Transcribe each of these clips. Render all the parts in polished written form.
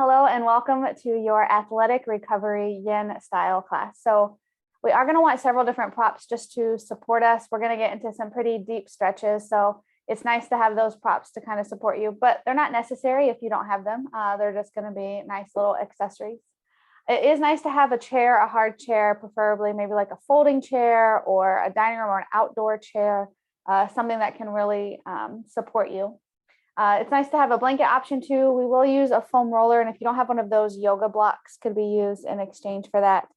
Hello and welcome to your athletic recovery yin style class. So we are going to want several different props just to support us. We're going to get into some pretty deep stretches. So it's nice to have those props to kind of support you, but they're not necessary if you don't have them. They're just going to be nice little accessories. It is nice to have a chair, a hard chair, preferably maybe like a folding chair or a dining room or an outdoor chair, something that can really support you. It's nice to have a blanket option too. We will use a foam roller, and if you don't have one of those, yoga blocks could be used in exchange for that.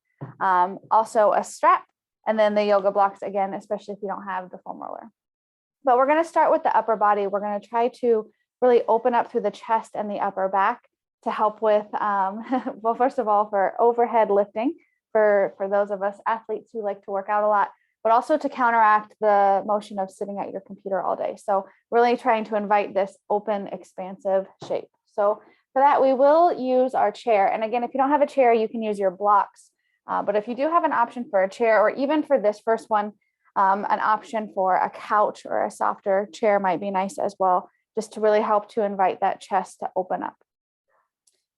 Also a strap, and then the yoga blocks again, especially if you don't have the foam roller. But we're going to start with the upper body. We're going to try to really open up through the chest and the upper back to help with, well, first of all, for overhead lifting, for those of us athletes who like to work out a lot, but also to counteract the motion of sitting at your computer all day. So really trying to invite this open, expansive shape. So for that, we will use our chair. And again, if you don't have a chair, you can use your blocks. But if you do have an option for a chair, or even for this first one, an option for a couch or a softer chair might be nice as well, just to really help to invite that chest to open up.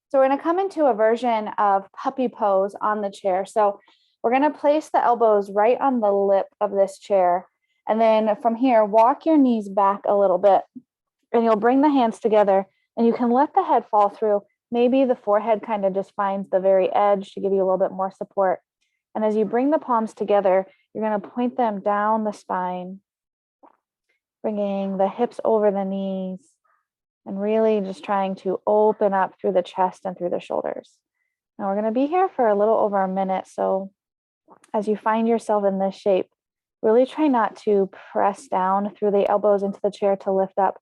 So we're going to come into a version of puppy pose on the chair. So we're going to place the elbows right on the lip of this chair. And then from here, walk your knees back a little bit, and you'll bring the hands together, and you can let the head fall through. Maybe the forehead kind of just finds the very edge to give you a little bit more support. And as you bring the palms together, you're going to point them down the spine, bringing the hips over the knees, and really just trying to open up through the chest and through the shoulders. Now we're going to be here for a little over a minute. So as you find yourself in this shape, really try not to press down through the elbows into the chair to lift up.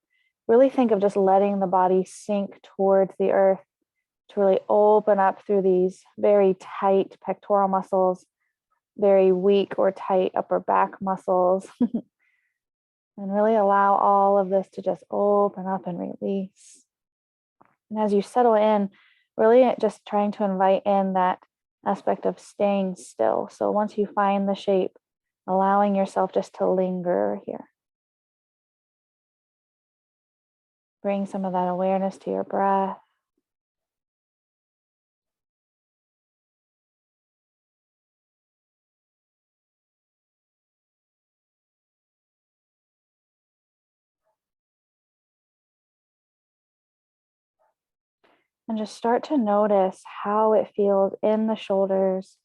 Really think of just letting the body sink towards the earth to really open up through these very tight pectoral muscles, very weak or tight upper back muscles, and really allow all of this to just open up and release. And as you settle in, really just trying to invite in that aspect of staying still. So once you find the shape, allowing yourself just to linger here. Bring some of that awareness to your breath. And just start to notice how it feels in the shoulders,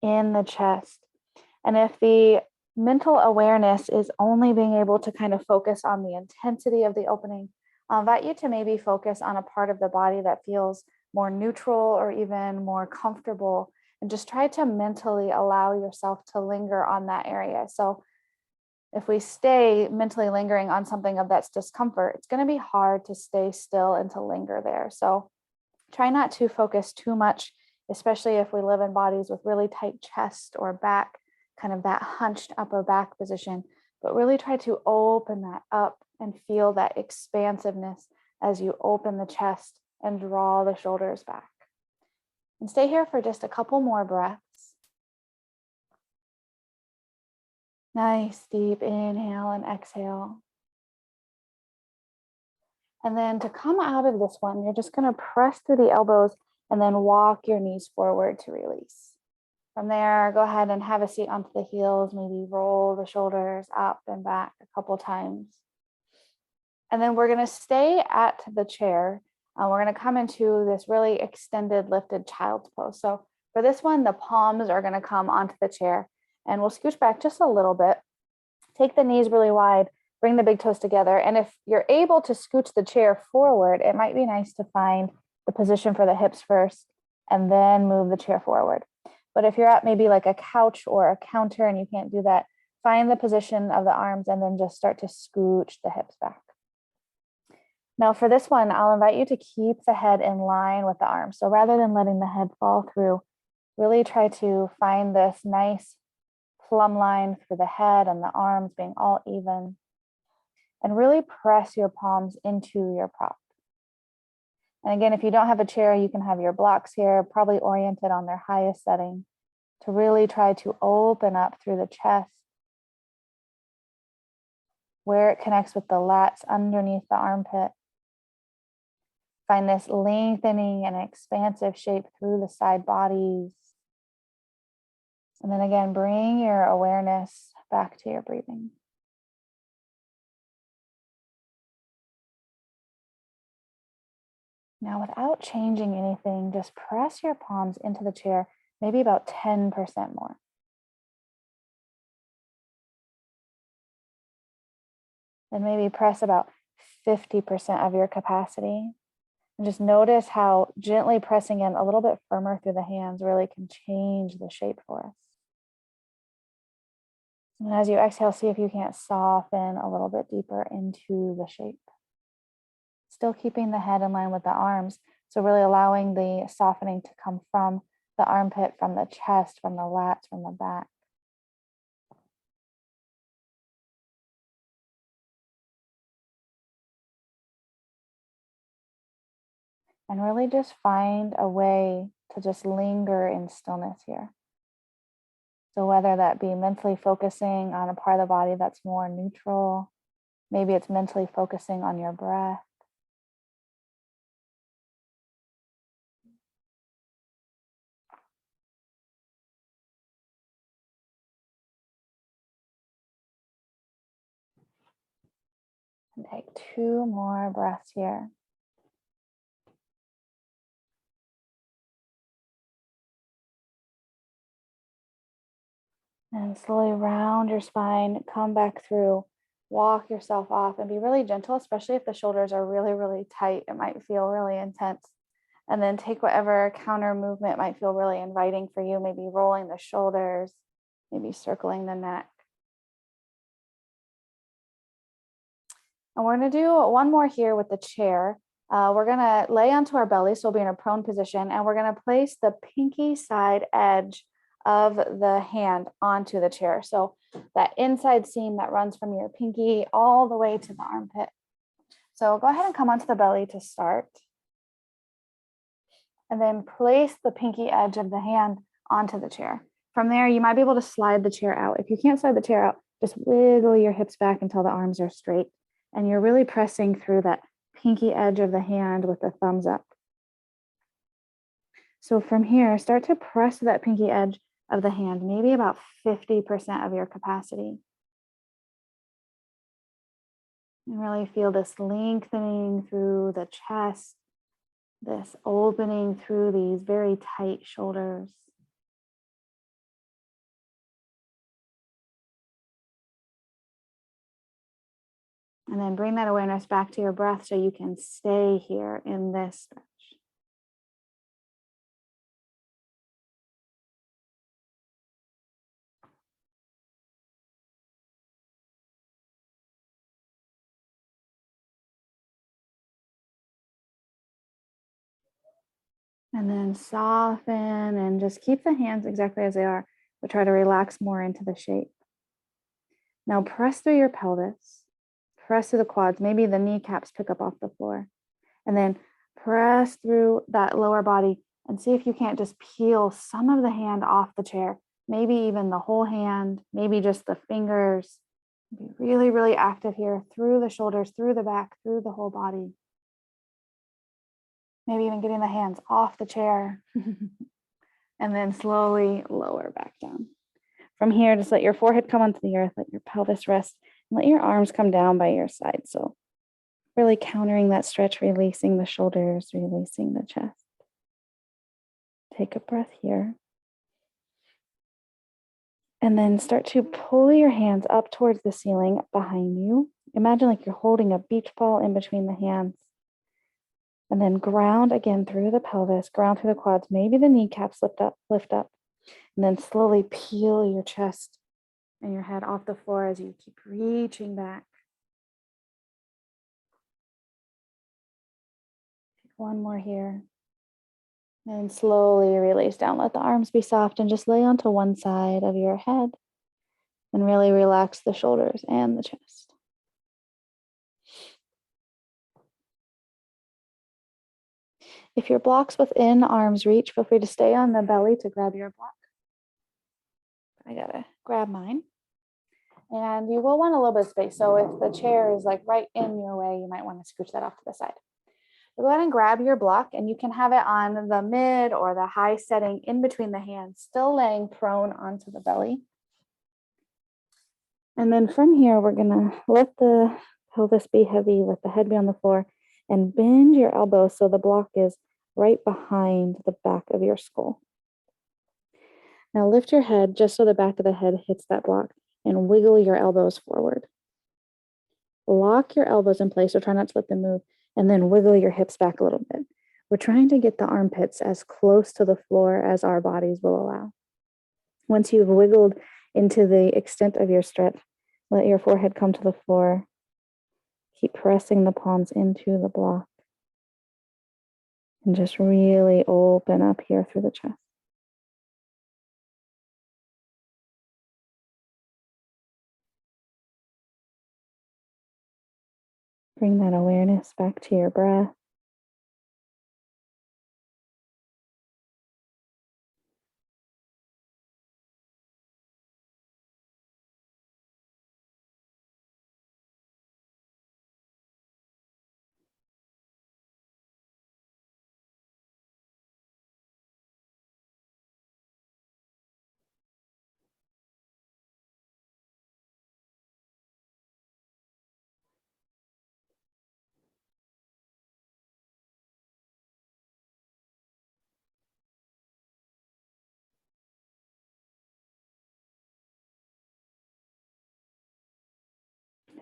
in the chest. And if the mental awareness is only being able to kind of focus on the intensity of the opening, I'll invite you to maybe focus on a part of the body that feels more neutral or even more comfortable, and just try to mentally allow yourself to linger on that area. So if we stay mentally lingering on something of that's discomfort, it's going to be hard to stay still and to linger there. So try not to focus too much, especially if we live in bodies with really tight chest or back, kind of that hunched upper back position, but really try to open that up and feel that expansiveness as you open the chest and draw the shoulders back. And stay here for just a couple more breaths. Nice deep inhale and exhale. And then to come out of this one, you're just going to press through the elbows and then walk your knees forward to release. From there, go ahead and have a seat onto the heels, maybe roll the shoulders up and back a couple times. And then we're going to stay at the chair. We're going to come into this really extended lifted child's pose. So for this one, the palms are going to come onto the chair, and we'll scooch back just a little bit. Take the knees really wide. Bring the big toes together. And if you're able to scooch the chair forward, it might be nice to find the position for the hips first and then move the chair forward. But if you're at maybe like a couch or a counter and you can't do that, find the position of the arms and then just start to scooch the hips back. Now for this one, I'll invite you to keep the head in line with the arms. So rather than letting the head fall through, really try to find this nice plumb line for the head and the arms being all even. And really press your palms into your prop. And again, if you don't have a chair, you can have your blocks here, probably oriented on their highest setting, to really try to open up through the chest, where it connects with the lats underneath the armpit. Find this lengthening and expansive shape through the side bodies. And then again, bring your awareness back to your breathing. Now, without changing anything, just press your palms into the chair, maybe about 10% more. Then maybe press about 50% of your capacity. And just notice how gently pressing in a little bit firmer through the hands really can change the shape for us. And as you exhale, see if you can't soften a little bit deeper into the shape. Still keeping the head in line with the arms. So really allowing the softening to come from the armpit, from the chest, from the lats, from the back. And really just find a way to just linger in stillness here. So whether that be mentally focusing on a part of the body that's more neutral, maybe it's mentally focusing on your breath. And take 2 more breaths here. And slowly round your spine, come back through, walk yourself off, and be really gentle, especially if the shoulders are really, really tight. It might feel really intense. And then take whatever counter movement might feel really inviting for you, maybe rolling the shoulders, maybe circling the neck. And we're going to do one more here with the chair. We're going to lay onto our belly, so we'll be in a prone position, and we're going to place the pinky side edge of the hand onto the chair. So that inside seam that runs from your pinky all the way to the armpit. So go ahead and come onto the belly to start. And then place the pinky edge of the hand onto the chair. From there, you might be able to slide the chair out. If you can't slide the chair out, just wiggle your hips back until the arms are straight. And you're really pressing through that pinky edge of the hand with the thumbs up. So from here, start to press that pinky edge of the hand, maybe about 50% of your capacity. And really feel this lengthening through the chest, this opening through these very tight shoulders. And then bring that awareness back to your breath so you can stay here in this stretch. And then soften and just keep the hands exactly as they are, but try to relax more into the shape. Now press through your pelvis, press through the quads, maybe the kneecaps pick up off the floor, and then press through that lower body and see if you can't just peel some of the hand off the chair, maybe even the whole hand, maybe just the fingers. Be really, really active here through the shoulders, through the back, through the whole body. Maybe even getting the hands off the chair and then slowly lower back down. From here, just let your forehead come onto the earth, let your pelvis rest, and let your arms come down by your side. So really countering that stretch, releasing the shoulders, releasing the chest. Take a breath here. And then start to pull your hands up towards the ceiling behind you. Imagine like you're holding a beach ball in between the hands. And then ground again through the pelvis, ground through the quads, maybe the kneecaps lift up. And then slowly peel your chest and your head off the floor as you keep reaching back. Take one more here. And slowly release down. Let the arms be soft and just lay onto one side of your head. And really relax the shoulders and the chest. If your block's within arm's reach, feel free to stay on the belly to grab your block. I gotta grab mine. And you will want a little bit of space. So if the chair is like right in your way, you might want to scooch that off to the side. go ahead and grab your block, and you can have it on the mid or the high setting in between the hands, still laying prone onto the belly. And then from here, we're gonna let the pelvis be heavy, let the head be on the floor, and bend your elbows so the block is right behind the back of your skull. Now lift your head just so the back of the head hits that block, and wiggle your elbows forward. Lock your elbows in place, so try not to let them move, and then wiggle your hips back a little bit. We're trying to get the armpits as close to the floor as our bodies will allow. Once you've wiggled into the extent of your stretch, let your forehead come to the floor. Keep pressing the palms into the block. And just really open up here through the chest. Bring that awareness back to your breath.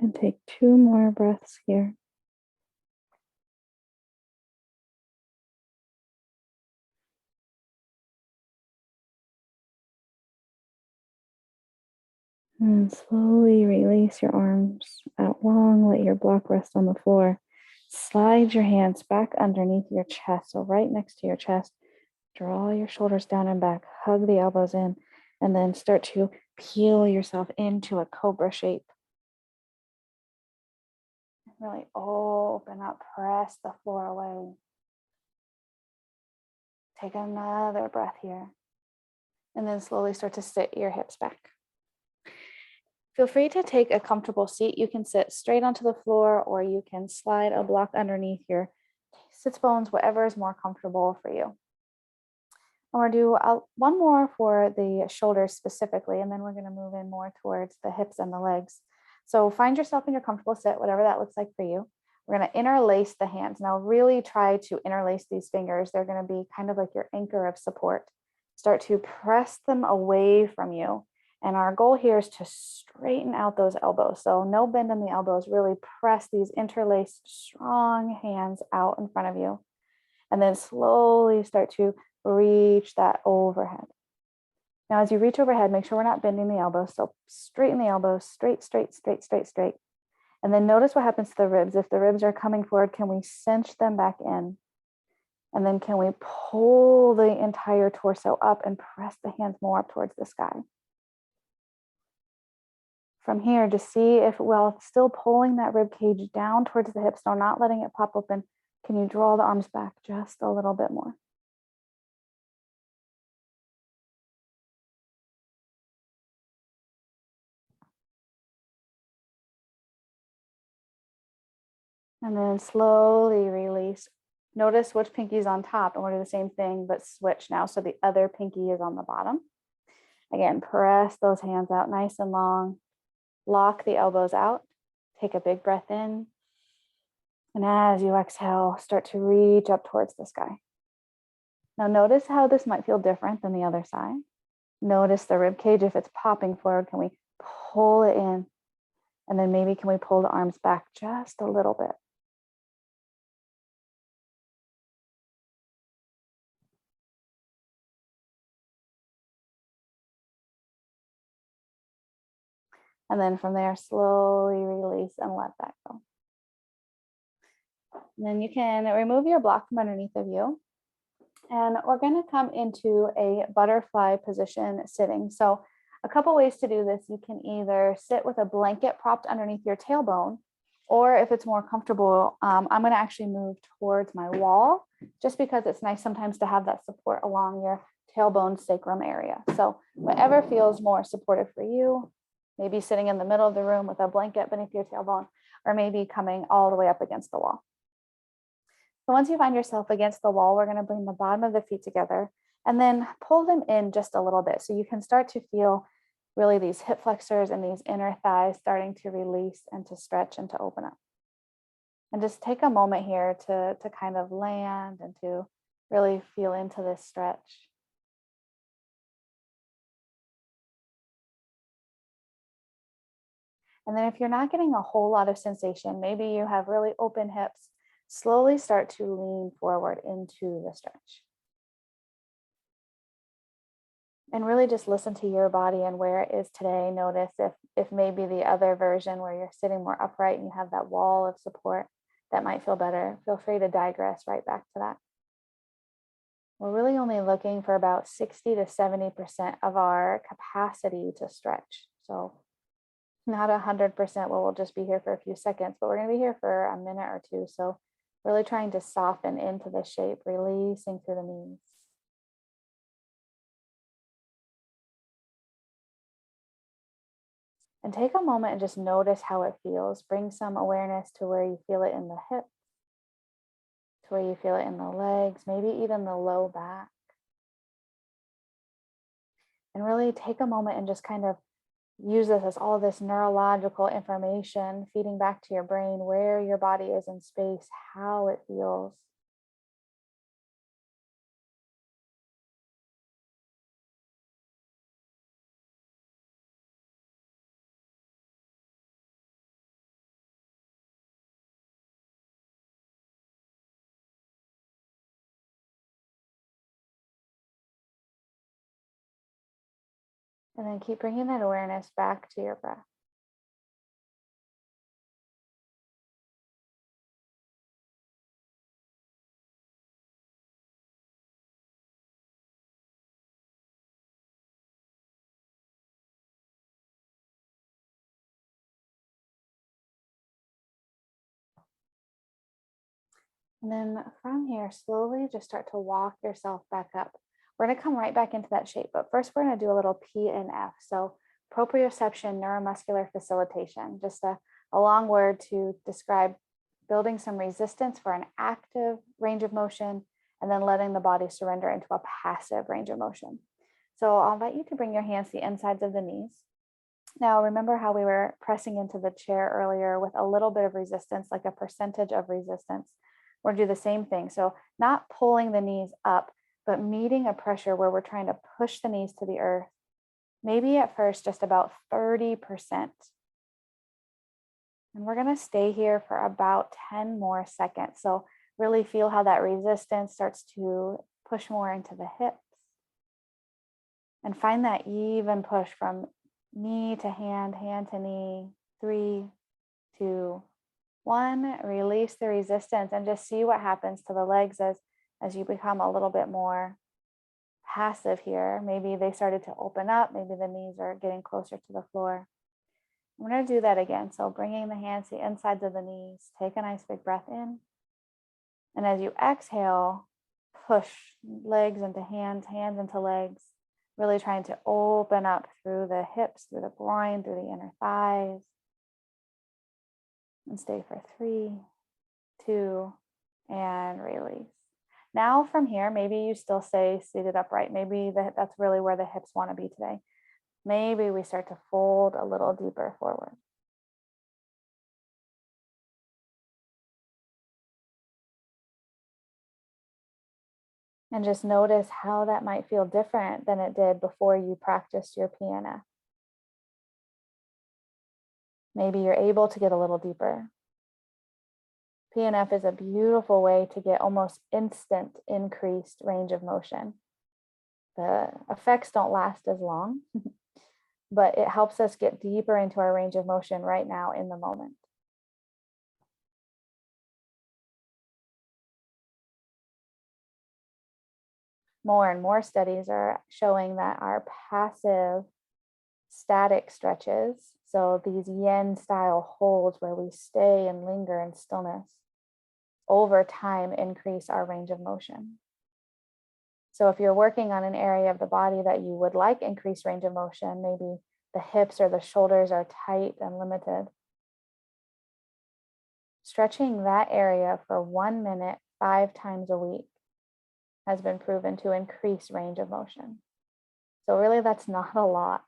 And take 2 more breaths here. And slowly release your arms out long. Let your block rest on the floor. Slide your hands back underneath your chest, so right next to your chest. Draw your shoulders down and back. Hug the elbows in. And then start to peel yourself into a cobra shape. Really open up. Press the floor away. Take another breath here. And then slowly start to sit your hips back. Feel free to take a comfortable seat. You can sit straight onto the floor, or you can slide a block underneath your sits bones, whatever is more comfortable for you. And we're going to do one more for the shoulders specifically, and then we're going to move in more towards the hips and the legs. So find yourself in your comfortable sit, whatever that looks like for you. We're going to interlace the hands. Now really try to interlace these fingers. They're going to be kind of like your anchor of support. Start to press them away from you. And our goal here is to straighten out those elbows. So no bend in the elbows, really press these interlaced, strong hands out in front of you. And then slowly start to reach that overhead. Now, as you reach overhead, make sure we're not bending the elbows. So straighten the elbows, straight, straight, straight, straight, straight. And then notice what happens to the ribs. If the ribs are coming forward, can we cinch them back in? And then can we pull the entire torso up and press the hands more up towards the sky? From here, just see if, while still pulling that rib cage down towards the hips, no, not letting it pop open, can you draw the arms back just a little bit more? And then slowly release. Notice which pinky is on top, and we'll do the same thing, but switch now. So the other pinky is on the bottom. Again, press those hands out nice and long. Lock the elbows out. Take a big breath in. And as you exhale, start to reach up towards the sky. Now notice how this might feel different than the other side. Notice the rib cage. If it's popping forward, can we pull it in? And then maybe can we pull the arms back just a little bit? And then from there, slowly release and let that go. And then you can remove your block from underneath of you. And we're going to come into a butterfly position sitting. So a couple ways to do this. You can either sit with a blanket propped underneath your tailbone, or if it's more comfortable, I'm going to actually move towards my wall, just because it's nice sometimes to have that support along your tailbone sacrum area. So whatever feels more supportive for you, maybe sitting in the middle of the room with a blanket beneath your tailbone, or maybe coming all the way up against the wall. So once you find yourself against the wall, we're going to bring the bottom of the feet together and then pull them in just a little bit. So you can start to feel really these hip flexors and these inner thighs starting to release and to stretch and to open up. And just take a moment here to kind of land and to really feel into this stretch. And then if you're not getting a whole lot of sensation, maybe you have really open hips, slowly start to lean forward into the stretch. And really just listen to your body and where it is today. Notice if maybe the other version where you're sitting more upright and you have that wall of support, that might feel better. Feel free to digress right back to that. We're really only looking for about 60 to 70% of our capacity to stretch. So not 100% where we'll just be here for a few seconds, but we're going to be here for a minute or two. So really trying to soften into the shape, releasing through the knees. And take a moment and just notice how it feels. Bring some awareness to where you feel it in the hips, to where you feel it in the legs, maybe even the low back. And really take a moment and just kind of use this as all this neurological information feeding back to your brain, where your body is in space, how it feels. And then keep bringing that awareness back to your breath. And then from here, slowly just start to walk yourself back up. We're going to come right back into that shape, but first we're going to do a little PNF. So proprioception neuromuscular facilitation, just a long word to describe building some resistance for an active range of motion and then letting the body surrender into a passive range of motion. So I'll invite you to bring your hands to the insides of the knees. Now, remember how we were pressing into the chair earlier with a little bit of resistance, like a percentage of resistance. We're going to do the same thing. So not pulling the knees up, but meeting a pressure where we're trying to push the knees to the earth. Maybe at first, just about 30%. And we're going to stay here for about 10 more seconds. So really feel how that resistance starts to push more into the hips. And find that even push from knee to hand, hand to knee. 3, 2, 1. Release the resistance and just see what happens to the legs as you become a little bit more passive here. Maybe they started to open up. Maybe the knees are getting closer to the floor. I'm going to do that again. So bringing the hands to the insides of the knees. Take a nice big breath in. And as you exhale, push legs into hands, hands into legs. Really trying to open up through the hips, through the groin, through the inner thighs. And stay for 3, 2, and release. Now from here, maybe you still stay seated upright. Maybe that's really where the hips want to be today. Maybe we start to fold a little deeper forward. And just notice how that might feel different than it did before you practiced your PNF. Maybe you're able to get a little deeper. PNF is a beautiful way to get almost instant increased range of motion. The effects don't last as long, but it helps us get deeper into our range of motion right now in the moment. More and more studies are showing that our passive static stretches, so these yin style holds where we stay and linger in stillness, over time increase our range of motion. So if you're working on an area of the body that you would like increased range of motion, maybe the hips or the shoulders are tight and limited, stretching that area for 1 minute 5 times a week has been proven to increase range of motion. So really that's not a lot.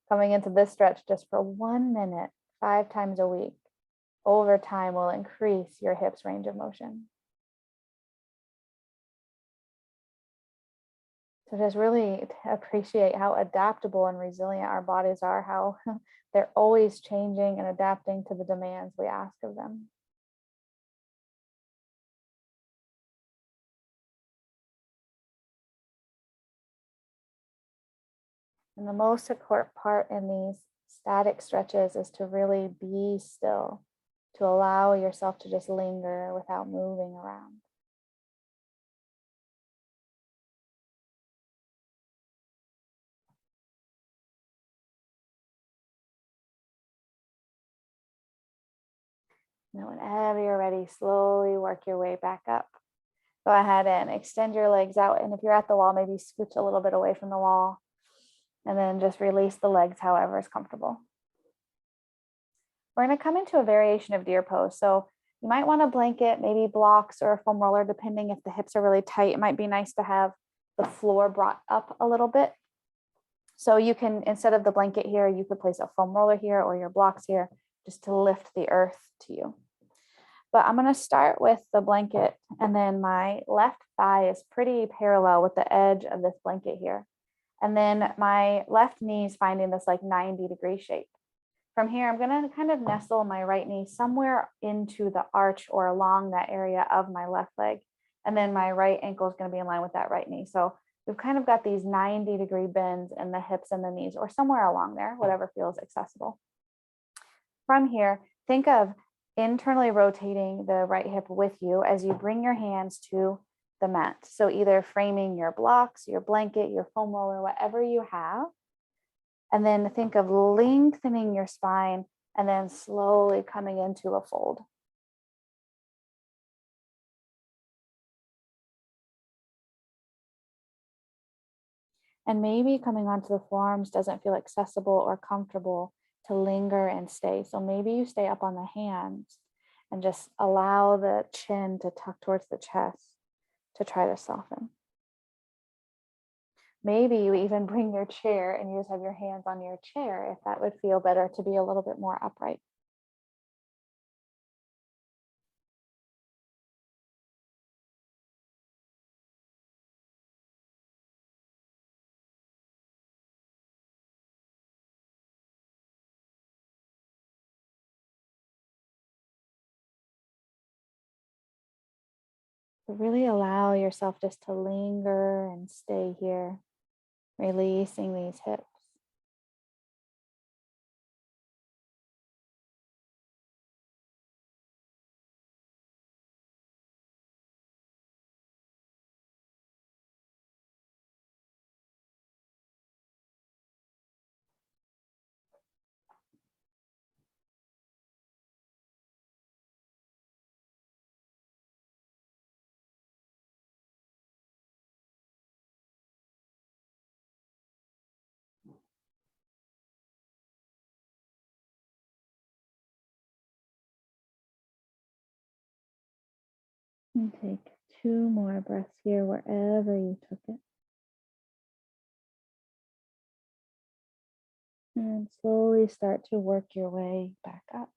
Coming into this stretch just for 1 minute, 5 times a week, over time will increase your hips range of motion. So just really appreciate how adaptable and resilient our bodies are, how they're always changing and adapting to the demands we ask of them. And the most important part in these static stretches is to really be still, to allow yourself to just linger without moving around. Now, whenever you're ready, slowly work your way back up. Go ahead and extend your legs out. And if you're at the wall, maybe scooch a little bit away from the wall. And then just release the legs however is comfortable. We're going to come into a variation of deer pose. So you might want a blanket, maybe blocks or a foam roller, depending if the hips are really tight. It might be nice to have the floor brought up a little bit. So you can, instead of the blanket here, you could place a foam roller here or your blocks here just to lift the earth to you. But I'm going to start with the blanket, and then my left thigh is pretty parallel with the edge of this blanket here. And then my left knee is finding this like 90-degree shape. From here, I'm going to kind of nestle my right knee somewhere into the arch or along that area of my left leg. And then my right ankle is going to be in line with that right knee. So we've kind of got these 90-degree bends in the hips and the knees, or somewhere along there, whatever feels accessible. From here, think of internally rotating the right hip with you as you bring your hands to the mat. So either framing your blocks, your blanket, your foam roller, whatever you have. And then think of lengthening your spine and then slowly coming into a fold. And maybe coming onto the forearms doesn't feel accessible or comfortable to linger and stay. So maybe you stay up on the hands and just allow the chin to tuck towards the chest to try to soften. Maybe you even bring your chair and you just have your hands on your chair if that would feel better to be a little bit more upright. But really allow yourself just to linger and stay here, releasing these hips. And take 2 more breaths here wherever you took it. And slowly start to work your way back up.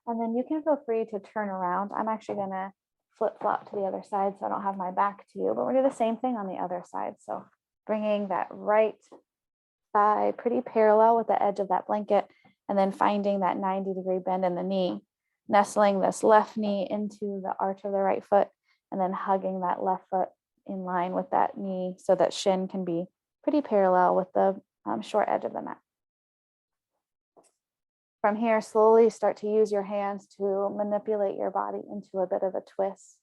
And then you can feel free to turn around. I'm actually going to flip-flop to the other side so I don't have my back to you, but we're going to do the same thing on the other side. So bringing that right thigh pretty parallel with the edge of that blanket, and then finding that 90-degree bend in the knee, nestling this left knee into the arch of the right foot, and then hugging that left foot in line with that knee so that shin can be pretty parallel with the short edge of the mat. From here, slowly start to use your hands to manipulate your body into a bit of a twist.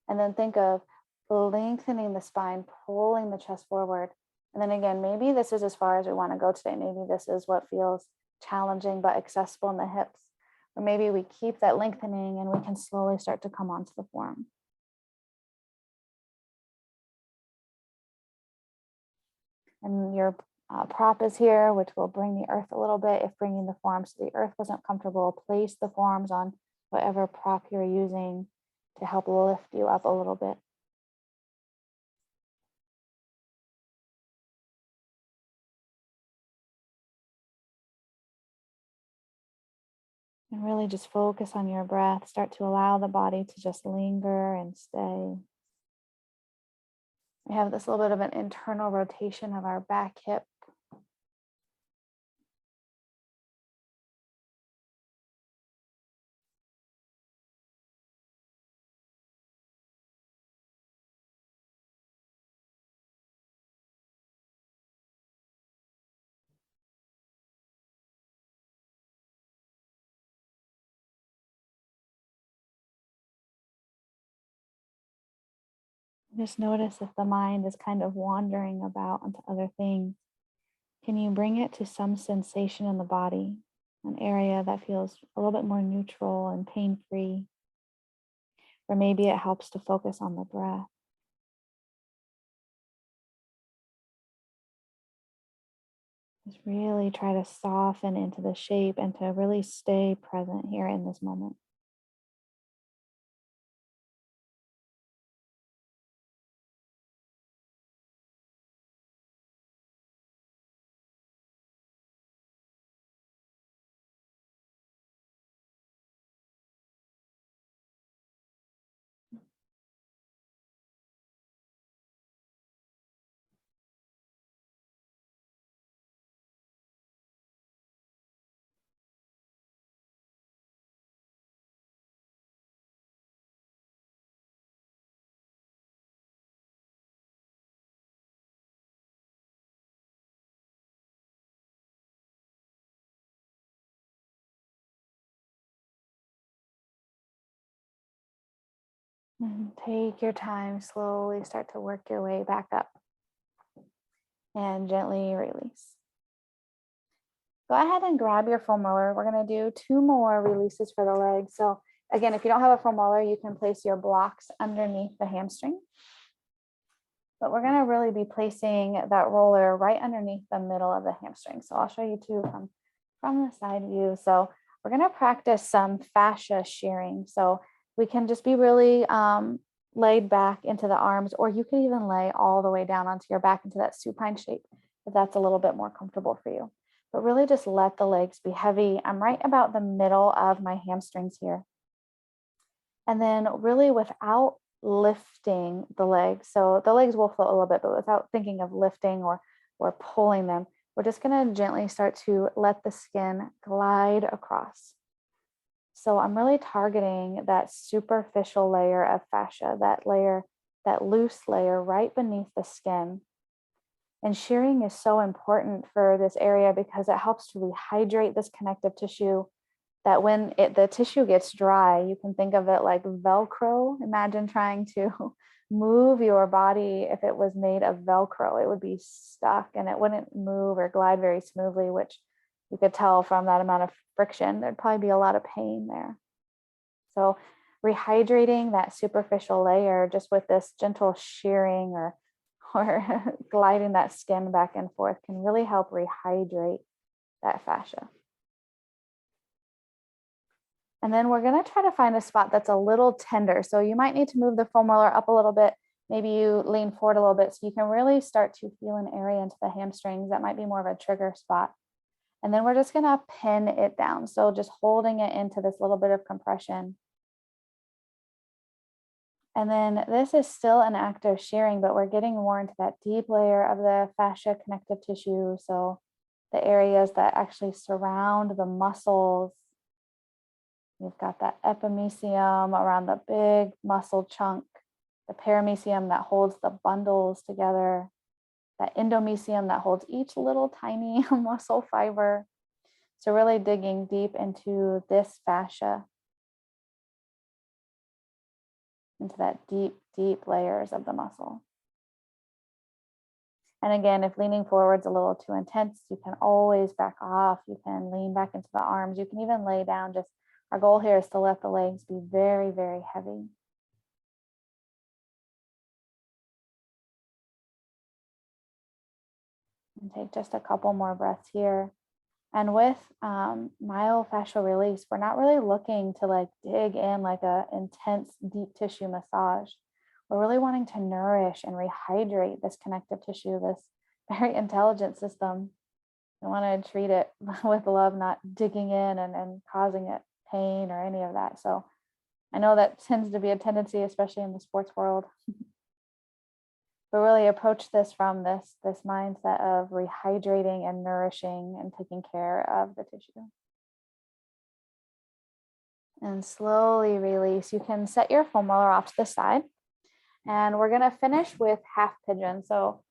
And then think of lengthening the spine, pulling the chest forward. And then again, maybe this is as far as we want to go today. Maybe this is what feels challenging but accessible in the hips. Or maybe we keep that lengthening and we can slowly start to come onto the forearm. And your prop is here, which will bring the earth a little bit. If bringing the forearms to the earth wasn't comfortable, place the forearms on whatever prop you're using to help lift you up a little bit. And really just focus on your breath. Start to allow the body to just linger and stay. We have this little bit of an internal rotation of our back hip. Just notice if the mind is kind of wandering about onto other things. Can you bring it to some sensation in the body, an area that feels a little bit more neutral and pain-free? Or maybe it helps to focus on the breath. Just really try to soften into the shape and to really stay present here in this moment. And take your time, slowly start to work your way back up and gently release. Go ahead and grab your foam roller. We're going to do 2 more releases for the legs. So again, if you don't have a foam roller, you can place your blocks underneath the hamstring. But we're going to really be placing that roller right underneath the middle of the hamstring. So I'll show you too from the side view. So we're going to practice some fascia shearing. So we can just be really laid back into the arms, or you can even lay all the way down onto your back into that supine shape if that's a little bit more comfortable for you. But really just let the legs be heavy. I'm right about the middle of my hamstrings here. And then really without lifting the legs, so the legs will float a little bit, but without thinking of lifting or pulling them, we're just going to gently start to let the skin glide across. So I'm really targeting that superficial layer of fascia, that loose layer right beneath the skin. And shearing is so important for this area because it helps to rehydrate this connective tissue, that when the tissue gets dry, you can think of it like Velcro. Imagine trying to move your body. If it was made of Velcro, it would be stuck and it wouldn't move or glide very smoothly, which you could tell from that amount of friction. There'd probably be a lot of pain there. So rehydrating that superficial layer just with this gentle shearing or gliding that skin back and forth can really help rehydrate that fascia. And then we're going to try to find a spot that's a little tender. So you might need to move the foam roller up a little bit. Maybe you lean forward a little bit so you can really start to feel an area into the hamstrings. That might be more of a trigger spot. And then we're just going to pin it down. So just holding it into this little bit of compression. And then this is still an act of shearing, but we're getting more into that deep layer of the fascia connective tissue. So the areas that actually surround the muscles. We've got that epimysium around the big muscle chunk, the paramysium that holds the bundles together, that endomysium that holds each little tiny muscle fiber. So really digging deep into this fascia, into that deep, deep layers of the muscle. And again, if leaning forward's a little too intense, you can always back off. You can lean back into the arms. You can even lay down. Just our goal here is to let the legs be very, very heavy. And take just a couple more breaths here. And with myofascial release, we're not really looking to like dig in like a intense deep tissue massage. We're really wanting to nourish and rehydrate this connective tissue, this very intelligent system. I want to treat it with love, not digging in and causing it pain or any of that. So I know that tends to be a tendency, especially in the sports world. But really approach this from this mindset of rehydrating and nourishing and taking care of the tissue. And slowly release. You can set your foam roller off to the side. And we're going to finish with half pigeon. So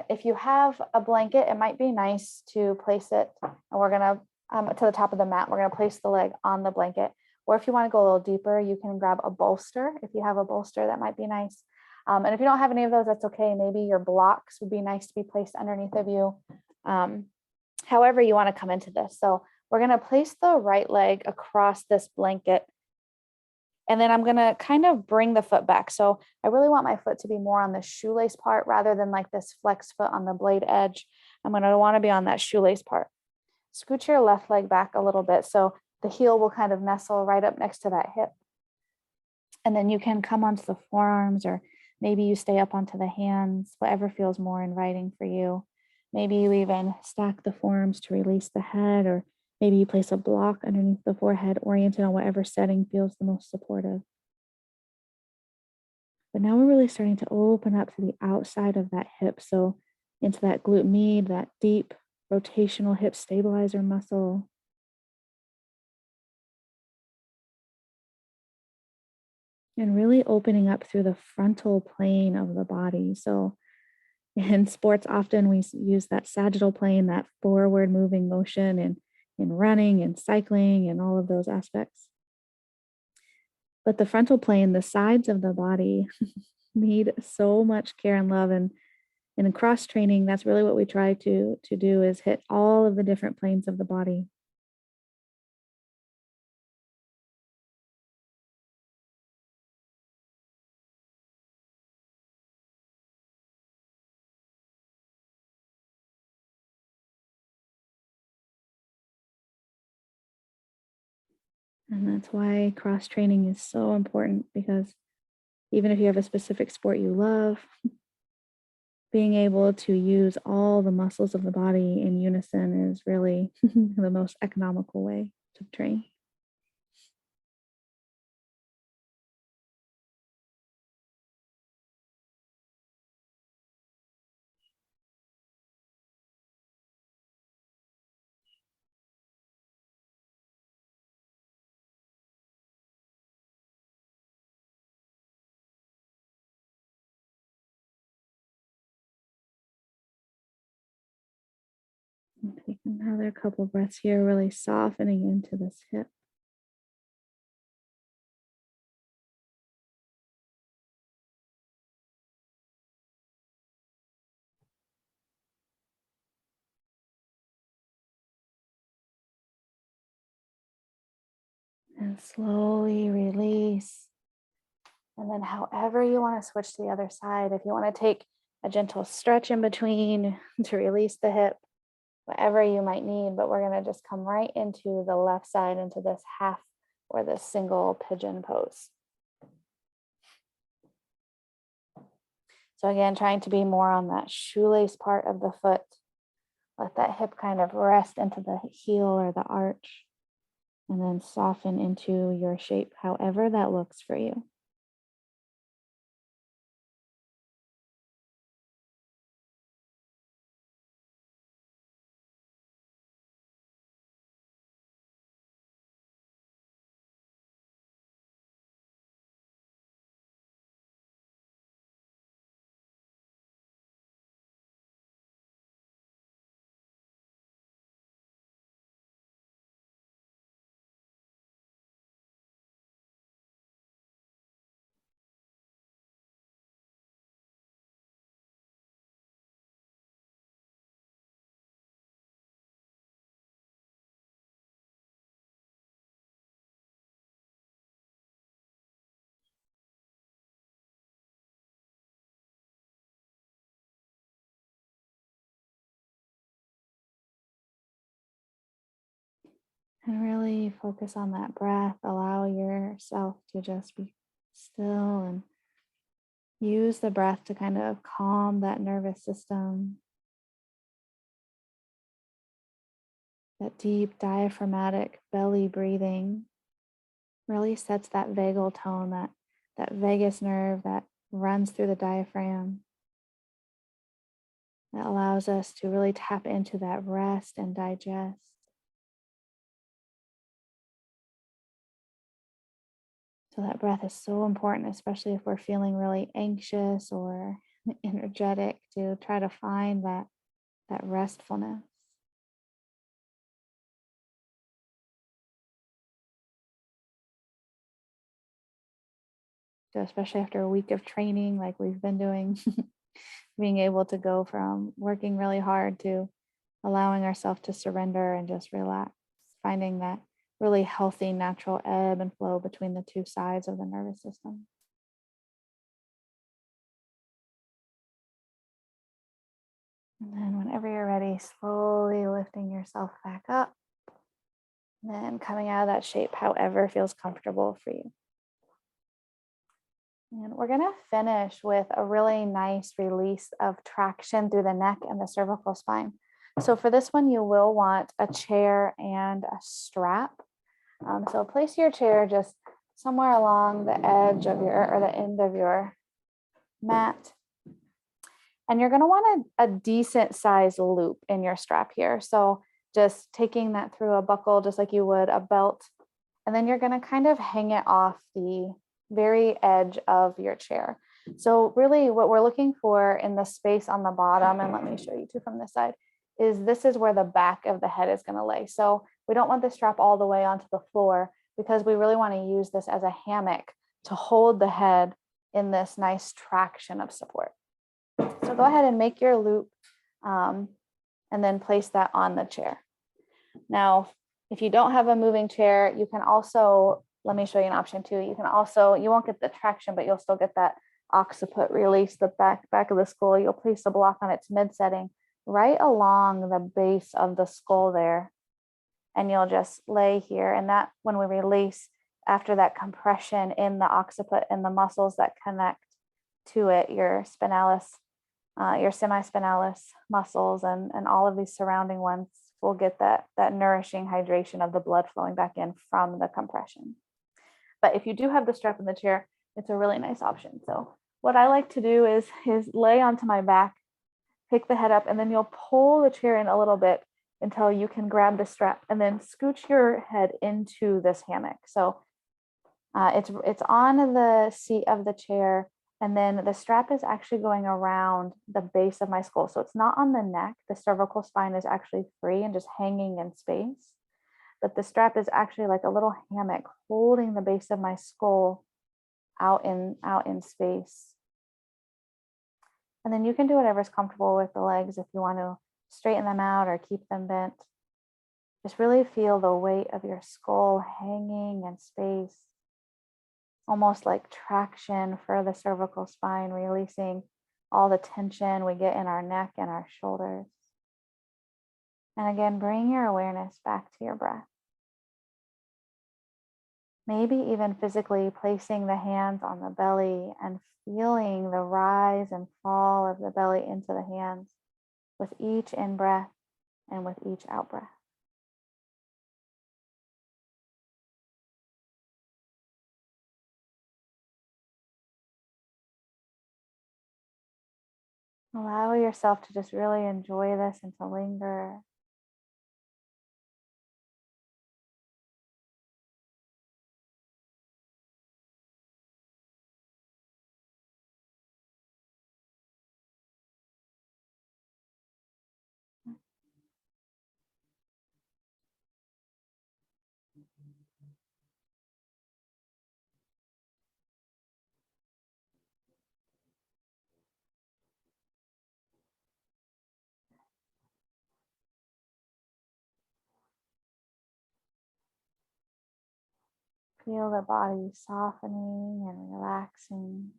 if you have a blanket, it might be nice to place it, and we're going to the top of the mat. We're going to place the leg on the blanket. Or if you want to go a little deeper, you can grab a bolster. If you have a bolster, that might be nice. And if you don't have any of those, that's okay. Maybe your blocks would be nice to be placed underneath of you. However you want to come into this. So we're going to place the right leg across this blanket. And then I'm going to kind of bring the foot back. So I really want my foot to be more on the shoelace part rather than like this flex foot on the blade edge. I'm going to want to be on that shoelace part. Scoot your left leg back a little bit so the heel will kind of nestle right up next to that hip. And then you can come onto the forearms, or maybe you stay up onto the hands, whatever feels more inviting for you. Maybe you even stack the forearms to release the head, or maybe you place a block underneath the forehead, oriented on whatever setting feels the most supportive. But now we're really starting to open up to the outside of that hip. So into that glute med, that deep rotational hip stabilizer muscle. And really opening up through the frontal plane of the body. So in sports, often we use that sagittal plane, that forward moving motion in running and cycling and all of those aspects. But the frontal plane, the sides of the body need so much care and love. And in cross training, that's really what we try to do, is hit all of the different planes of the body. And that's why cross training is so important, because even if you have a specific sport you love, being able to use all the muscles of the body in unison is really the most economical way to train. Take another couple breaths here, really softening into this hip. And slowly release. And then however you want to switch to the other side, if you want to take a gentle stretch in between to release the hip, whatever you might need, but we're going to just come right into the left side, into this half or this single pigeon pose. So again, trying to be more on that shoelace part of the foot. Let that hip kind of rest into the heel or the arch, and then soften into your shape, however that looks for you. And really focus on that breath. Allow yourself to just be still and use the breath to kind of calm that nervous system. That deep diaphragmatic belly breathing really sets that vagal tone, that vagus nerve that runs through the diaphragm. That allows us to really tap into that rest and digest. So that breath is so important, especially if we're feeling really anxious or energetic, to try to find that restfulness. So especially after a week of training like we've been doing, being able to go from working really hard to allowing ourselves to surrender and just relax, finding that really healthy natural ebb and flow between the two sides of the nervous system. And then whenever you're ready, slowly lifting yourself back up, and then coming out of that shape however feels comfortable for you. And we're going to finish with a really nice release of traction through the neck and the cervical spine. So for this one, you will want a chair and a strap. So place your chair just somewhere along the edge of or the end of your mat. And you're going to want a decent size loop in your strap here. So just taking that through a buckle, just like you would a belt. And then you're going to kind of hang it off the very edge of your chair. So really what we're looking for in the space on the bottom, and let me show you too from this side, is this is where the back of the head is going to lay. So we don't want the strap all the way onto the floor because we really want to use this as a hammock to hold the head in this nice traction of support. So go ahead and make your loop and then place that on the chair. Now, if you don't have a moving chair, you can also, let me show you an option too. You can also, you won't get the traction, but you'll still get that occiput release, the back of the skull. You'll place a block on its mid setting right along the base of the skull there. And you'll just lay here. And that, when we release, after that compression in the occiput and the muscles that connect to it, your spinalis, your semispinalis muscles and all of these surrounding ones will get that nourishing hydration of the blood flowing back in from the compression. But if you do have the strap in the chair, it's a really nice option. So what I like to do is lay onto my back, pick the head up, and then you'll pull the chair in a little bit until you can grab the strap and then scooch your head into this hammock. So it's on the seat of the chair. And then the strap is actually going around the base of my skull. So it's not on the neck. The cervical spine is actually free and just hanging in space. But the strap is actually like a little hammock holding the base of my skull out in space. And then you can do whatever's comfortable with the legs if you want to straighten them out or keep them bent. Just really feel the weight of your skull hanging in space. Almost like traction for the cervical spine, releasing all the tension we get in our neck and our shoulders. And again, bring your awareness back to your breath. Maybe even physically placing the hands on the belly and feeling the rise and fall of the belly into the hands with each in-breath and with each out-breath. Allow yourself to just really enjoy this and to linger. Feel the body softening and relaxing.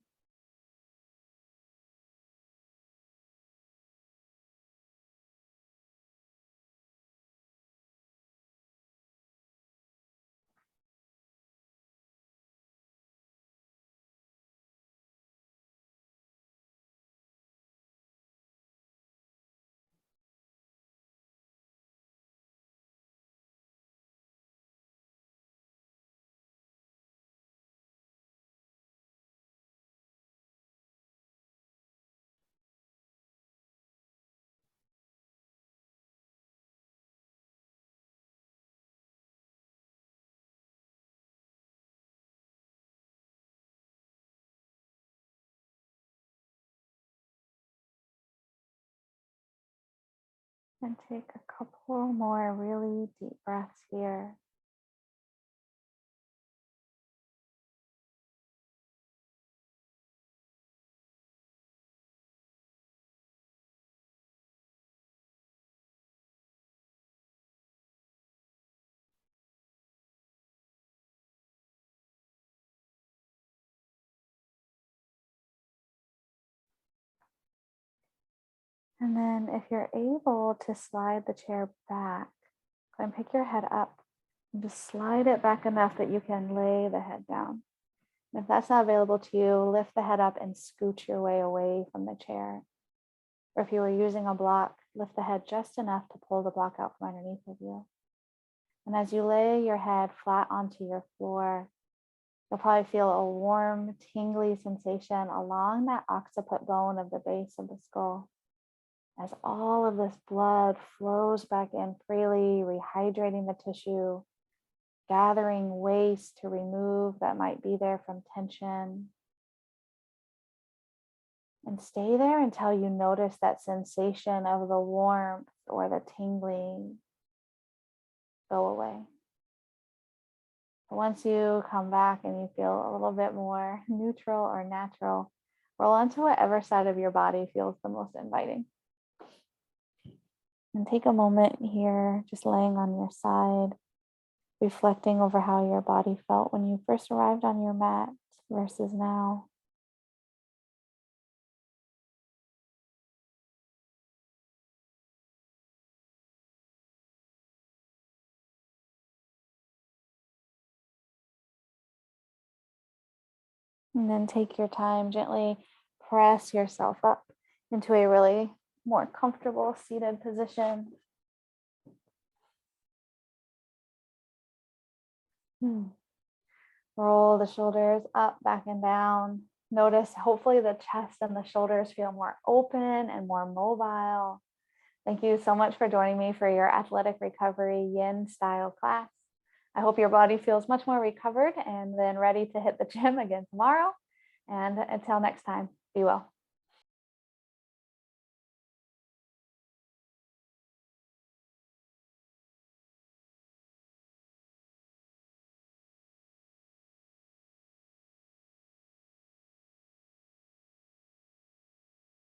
And take a couple more really deep breaths here. And then if you're able to slide the chair back, go and pick your head up and just slide it back enough that you can lay the head down. And if that's not available to you, lift the head up and scooch your way away from the chair. Or if you were using a block, lift the head just enough to pull the block out from underneath of you. And as you lay your head flat onto your floor, you'll probably feel a warm, tingly sensation along that occiput bone of the base of the skull, as all of this blood flows back in freely, rehydrating the tissue, gathering waste to remove that might be there from tension. And stay there until you notice that sensation of the warmth or the tingling go away. But once you come back and you feel a little bit more neutral or natural, roll onto whatever side of your body feels the most inviting. And take a moment here, just laying on your side, reflecting over how your body felt when you first arrived on your mat versus now. And then take your time, gently press yourself up into a really more comfortable seated position. Roll the shoulders up, back, and down. Notice, hopefully, the chest and the shoulders feel more open and more mobile. Thank you so much for joining me for your athletic recovery yin style class. I hope your body feels much more recovered and then ready to hit the gym again tomorrow. And until next time, be well.